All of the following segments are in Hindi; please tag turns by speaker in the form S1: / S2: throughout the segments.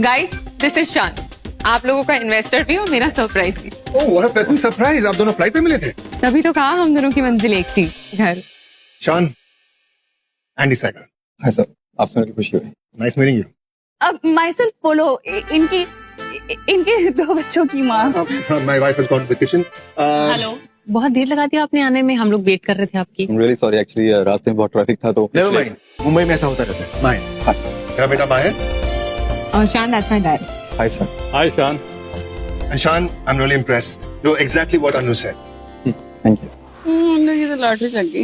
S1: गाइस, दिस इज शान, आप लोगों का इन्वेस्टर भी और मेरा सरप्राइज भी।
S2: Oh what a pleasant surprise. आप दोनों फ्लाइट पे मिले थे?
S1: तभी तो कहा हम दोनों की मंजिल एक थी, घर।
S2: शान, एंडी सैगर।
S3: हाय सर, आपसे मिलकर खुशी हुई।
S2: Nice meeting you.
S4: अब माइसेल्फ बोलो, इनके दो बच्चों की माँ।
S2: My wife has gone vacation.
S4: Hello, बहुत देर लगा दी आपने आने में, हम लोग वेट कर रहे थे आपकी।
S3: I'm really sorry, actually रास्ते में बहुत ट्रैफिक था तो
S2: नेवर माइंड, मुंबई में ऐसा होता रहता है। माइंड। मेरा बेटा माहिर।
S1: और Shan, that's my dad.
S3: Hi sir.
S5: Hi Shan.
S2: And Shan, I'm really impressed. You're exactly what Anu said.
S3: Thank you.
S4: मुझे तो लॉटरी लग गई।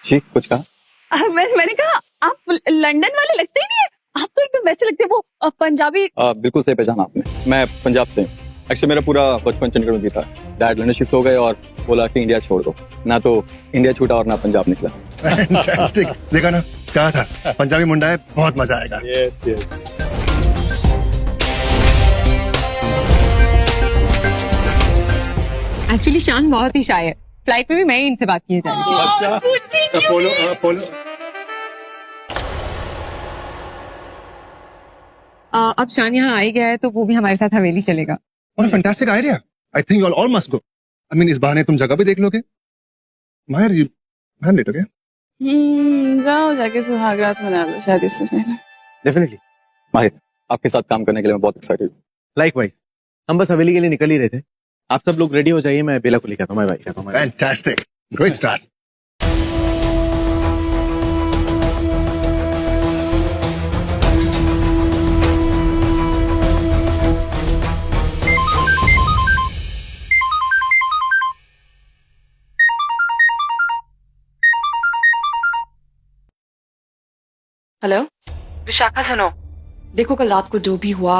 S3: जी, कुछ कहा?
S4: मैंने कहा आप लंदन वाले लगते ही नहीं है, आप तो एकदम वैसे लगते हैं वो पंजाबी।
S3: बिल्कुल सही पहचाना आपने। मैं पंजाब से हूँ। एक्चुअली मेरा पूरा बचपन चंडीगढ़ में बीता। डैड लंदन शिफ्ट हो गए और बोला कि इंडिया छोड़ दो। ना तो इंडिया छूटा और ना पंजाब निकला।
S2: Fantastic. देखा ना, कहा था पंजाबी मुंडा है, बहुत मजा आएगा।
S5: Yes yes.
S1: एक्चुअली शान बहुत ही शाय है, फ्लाइट में भी मैं ही इनसे बात किए जा रही थी।
S5: अच्छा,
S2: अपोलो
S1: अब शान यहाँ आ ही गया है तो वो भी हमारे साथ हवेली चलेगा।
S2: What a fantastic idea. I think you all must go. I mean, इस बहाने तुम जगह भी देख लोगे। माहिर, you handle it, okay?
S4: जाओ जाके सुहागरात मना लो शादी से पहले।
S5: डेफिनेटली।
S3: माहिर, आपके साथ काम करने के लिए मैं बहुत एक्साइटेड हूँ।
S5: लाइकवाइज। हम बस हवेली के लिए निकल ही रहे थे। आप सब लोग रेडी हो जाइए, मैं बेला को लेकर आता हूँ। मैं भाई कहता हूँ।
S2: Fantastic. Great start.
S4: Hello Vishakha, सुनो, देखो कल रात को जो भी हुआ,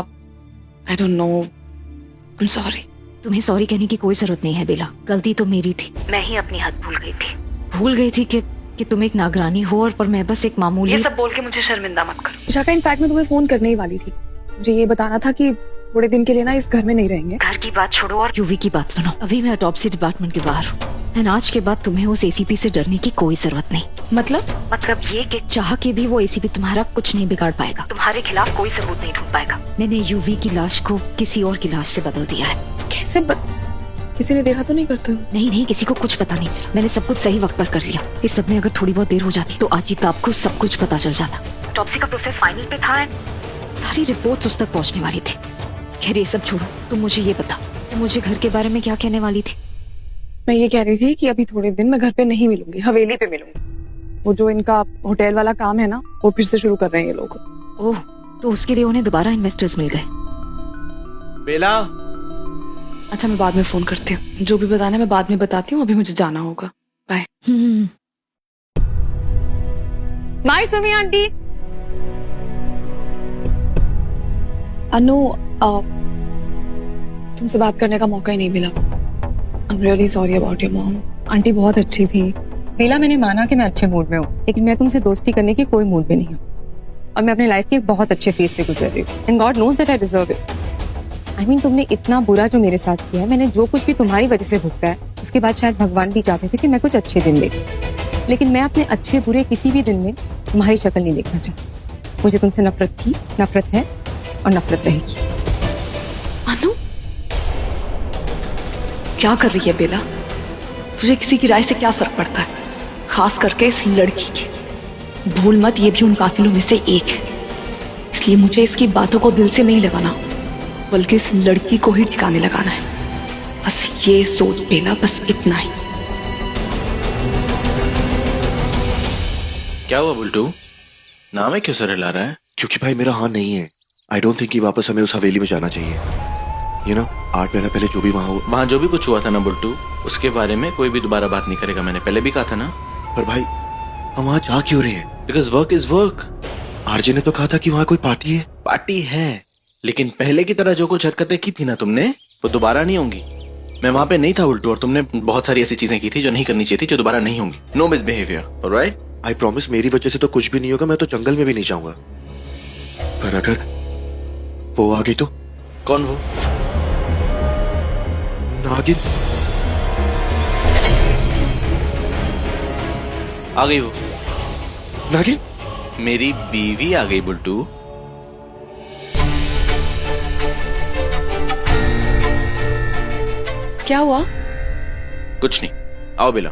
S4: I don't know, I am sorry.
S6: तुम्हें सॉरी कहने की कोई जरूरत नहीं है बेला, गलती तो मेरी थी। मैं ही अपनी हद भूल गई थी कि तुम एक नागरानी हो और पर मैं बस एक मामूली।
S4: ये सब बोल के मुझे शर्मिंदा मत करो।
S7: विशाखा, इनफैक्ट मैं तुम्हें फोन करने ही वाली थी। मुझे ये बताना था कि थोड़े दिन के लिए ना इस घर में नहीं रहेंगे।
S6: घर की बात छोड़ो और यूवी की बात सुनो। अभी मैं ऑटोप्सी डिपार्टमेंट के बाहर हूँ एंड आज के बाद तुम्हें उस एसीपी से डरने की कोई जरूरत नहीं। मतलब ये कि चाह के भी वो एसीपी तुम्हारा कुछ नहीं बिगाड़ पाएगा, तुम्हारे खिलाफ कोई सबूत नहीं ढूंढ पाएगा। मैंने यूवी की लाश को किसी और की लाश से बदल दिया है।
S7: कैसे किसी ने देखा तो नहीं करते?
S6: नहीं, किसी को कुछ पता नहीं चला। मैंने सब कुछ सही वक्त पर कर लिया। इस सब में अगर थोड़ी बहुत देर हो जाती तो आज ही तो आपको सब कुछ पता चल जाता। ऑटोप्सी का प्रोसेस फाइनल पे था, सारी रिपोर्ट्स उस तक पहुंचने वाली थी। खैर ये सब छोड़ो, तुम मुझे ये बता, तुम मुझे घर के बारे में क्या कहने वाली थी?
S7: मैं ये कह रही थी कि अभी थोड़े दिन मैं घर पे नहीं मिलूंगी, हवेली पे मिलूंगी। वो जो इनका होटल वाला काम है ना, वो फिर से शुरू कर रहे हैं ये लोग।
S6: ओह, तो उसके लिए उन्हें दोबारा इन्वेस्टर्स मिल गए।
S5: बेला।
S4: अच्छा, मैं बाद में फोन करती हूँ, जो भी बताना है मैं बाद में बताती हूँ, अभी मुझे जाना होगा। Bye.
S1: Bye Sumi aunty.
S7: Anu, तुमसे बात करने का मौका ही नहीं मिला। I am really sorry about your mom. Aunty बहुत अच्छी थी।
S1: बेला, मैंने माना कि मैं अच्छे मूड में हूँ, लेकिन मैं तुमसे दोस्ती करने की कोई मूड में नहीं हूँ और मैं अपने लाइफ के एक बहुत अच्छे फेज से गुजर रही हूँ and God knows that I deserve it. I mean, तुमने इतना बुरा जो मेरे साथ किया है, मैंने जो कुछ भी तुम्हारी वजह से भुगता है, उसके बाद शायद भगवान भी चाहते थे कि मैं कुछ अच्छे दिन देखूं, लेकिन मैं अपने अच्छे बुरे किसी भी दिन में तुम्हारी शक्ल नहीं देखना चाहती। मुझे तुमसे नफरत थी, नफरत है और नफरत रहेगी।
S4: अनु, क्या कर रही है बेला? तुझे किसी की राय से क्या फर्क पड़ता है, खास करके इस लड़की के? भूल मत, ये भी उन कातिलों में से एक है, इसलिए मुझे इसकी बातों को दिल से नहीं लगाना, बल्कि इस लड़की को ही ठिकाने लगाना है। बस ये सोच बेला, बस इतना ही।
S8: क्या हुआ बुल्टू? नाम है क्यों सर हिला रहा है?
S9: क्योंकि भाई मेरा हाँ नहीं है। आई डोंट थिंक कि वापस हमें उस हवेली में जाना चाहिए। यू नो, 8 महीना पहले जो भी वहाँ
S8: जो भी कुछ हुआ था ना बुल्टू, उसके बारे में कोई भी दोबारा बात नहीं करेगा। मैंने पहले भी कहा था ना।
S9: पर भाई, हम वहाँ जा क्यों रहे हैं?
S8: Because work is work.
S9: RJ ने तो कहा था कि वहाँ कोई पार्टी है।
S8: पार्टी है, लेकिन पहले की तरह जो कुछ हरकतें की थी ना तुमने, वो दोबारा नहीं होंगी। मैं वहाँ पे नहीं था बुल्टू, और तुमने बहुत सारी ऐसी चीजें की थी जो नहीं करनी चाहिए थी, जो दोबारा नहीं होंगी। No misbehaviour, alright?
S9: I promise, मेरी वजह से तो कुछ भी नहीं होगा। मैं तो जंगल में भी नहीं जाऊंगा। पर अगर वो आ गई तो?
S8: कौन वो?
S9: नागिन।
S8: आ गई वो
S9: नागिन?
S8: मेरी बीवी आ गई बुल्टू।
S7: क्या हुआ?
S8: कुछ नहीं, आओ Bela.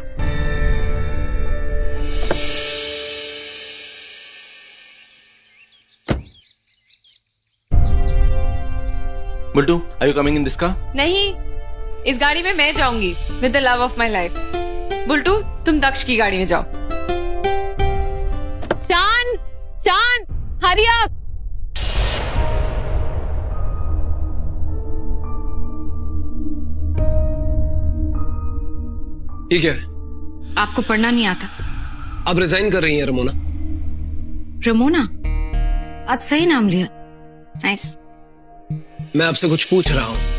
S8: Bultu, are you coming in this car?
S1: नहीं, इस गाड़ी में मैं जाऊंगी with the love of my life. Bultu, तुम दक्ष की गाड़ी में जाओ। शान, शान, हरी अप।
S10: ये क्या है?
S6: आपको पढ़ना नहीं आता?
S10: आप रिजाइन कर रही हैं रमोना?
S6: रमोना? आज सही नाम लिया। नाइस।
S10: मैं आपसे कुछ पूछ रहा हूँ।